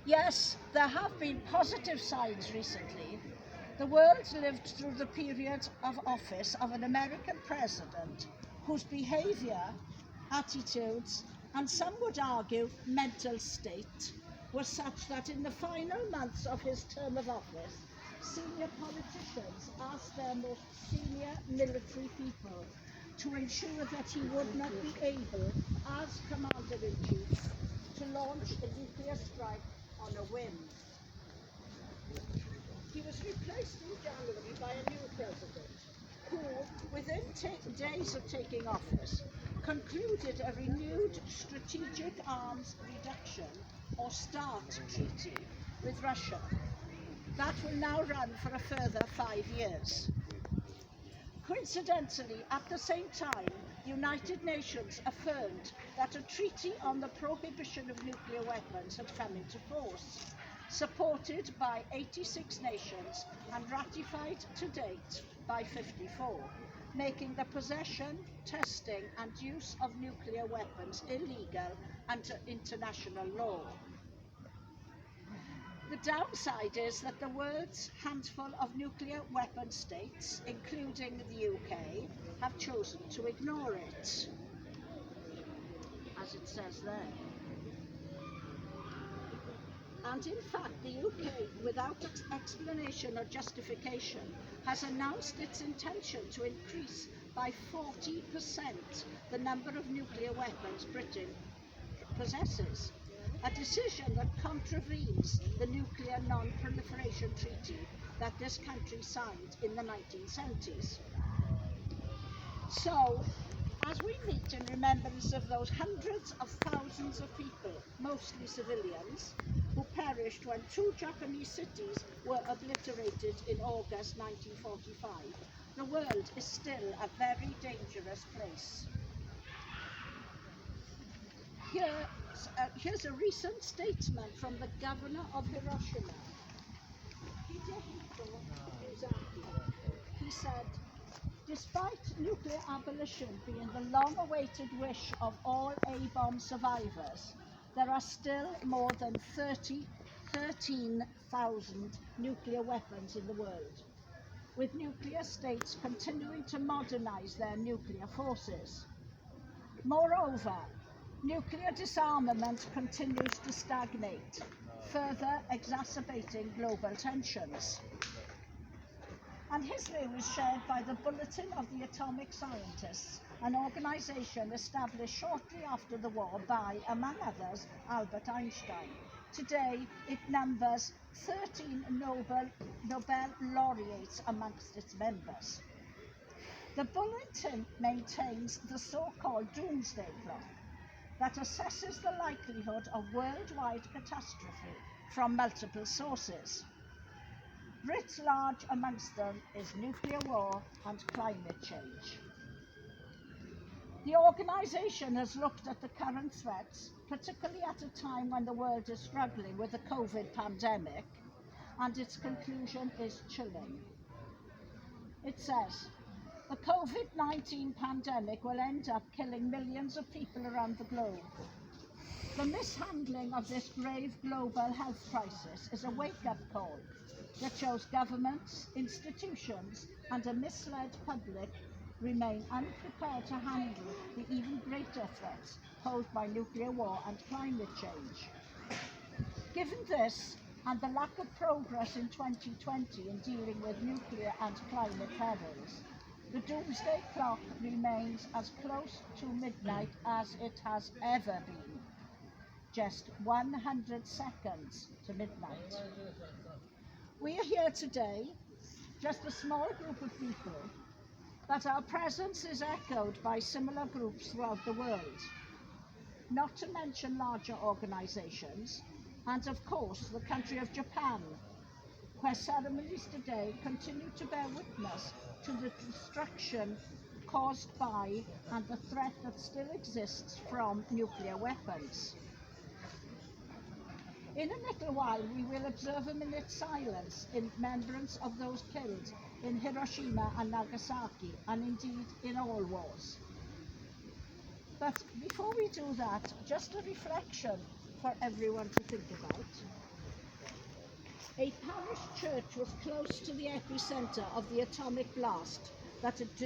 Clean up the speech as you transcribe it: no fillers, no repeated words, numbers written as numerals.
Yes, there have been positive signs recently. The world lived through the period of office of an American president whose behaviour, attitudes, and some would argue mental state was such that in the final months of his term of office, senior politicians asked their most senior military people to ensure that he would not be able, as Commander-in-Chief, to launch a nuclear strike on a whim. He was replaced in January by a new president who, within days of taking office, concluded a renewed strategic arms reduction or START treaty with Russia. That will now run for a further 5 years. Coincidentally, at the same time, the United Nations affirmed that a treaty on the prohibition of nuclear weapons had come into force, supported by 86 nations and ratified to date by 54, making the possession, testing and use of nuclear weapons illegal under international law. The downside is that the world's handful of nuclear weapon states, including the UK, have chosen to ignore it, as it says there. And in fact, the UK, without explanation or justification, has announced its intention to increase by 40% the number of nuclear weapons Britain possesses, a decision that contravenes the Nuclear Non-Proliferation Treaty that this country signed in the 1970s. So, as we meet in remembrance of those hundreds of thousands of people, mostly civilians, who perished when 2 Japanese cities were obliterated in August 1945, the world is still a very dangerous place. Here's a recent statement from the governor of Hiroshima, Hirohito. He said, "Despite nuclear abolition being the long-awaited wish of all A-bomb survivors, there are still more than 13,000 nuclear weapons in the world, with nuclear states continuing to modernize their nuclear forces. Moreover, nuclear disarmament continues to stagnate, further exacerbating global tensions." And his view is shared by the Bulletin of the Atomic Scientists, an organization established shortly after the war by, among others, Albert Einstein. Today, it numbers 13 Nobel laureates amongst its members. The Bulletin maintains the so-called doomsday clock that assesses the likelihood of worldwide catastrophe from multiple sources. Writ large amongst them is nuclear war and climate change. The organisation has looked at the current threats, particularly at a time when the world is struggling with the COVID pandemic, and its conclusion is chilling. It says, "The COVID-19 pandemic will end up killing millions of people around the globe. The mishandling of this grave global health crisis is a wake-up call that shows governments, institutions, and a misled public remain unprepared to handle the even greater threats posed by nuclear war and climate change. Given this, and the lack of progress in 2020 in dealing with nuclear and climate perils, the doomsday clock remains as close to midnight as it has ever been. Just 100 seconds to midnight. We are here today, just a small group of people, but our presence is echoed by similar groups throughout the world, not to mention larger organisations, and of course the country of Japan, where ceremonies today continue to bear witness to the destruction caused by and the threat that still exists from nuclear weapons. In a little while, we will observe a minute's silence in remembrance of those killed in Hiroshima and Nagasaki, and indeed in all wars. But before we do that, just a reflection for everyone to think about. A parish church was close to the epicenter of the atomic blast that had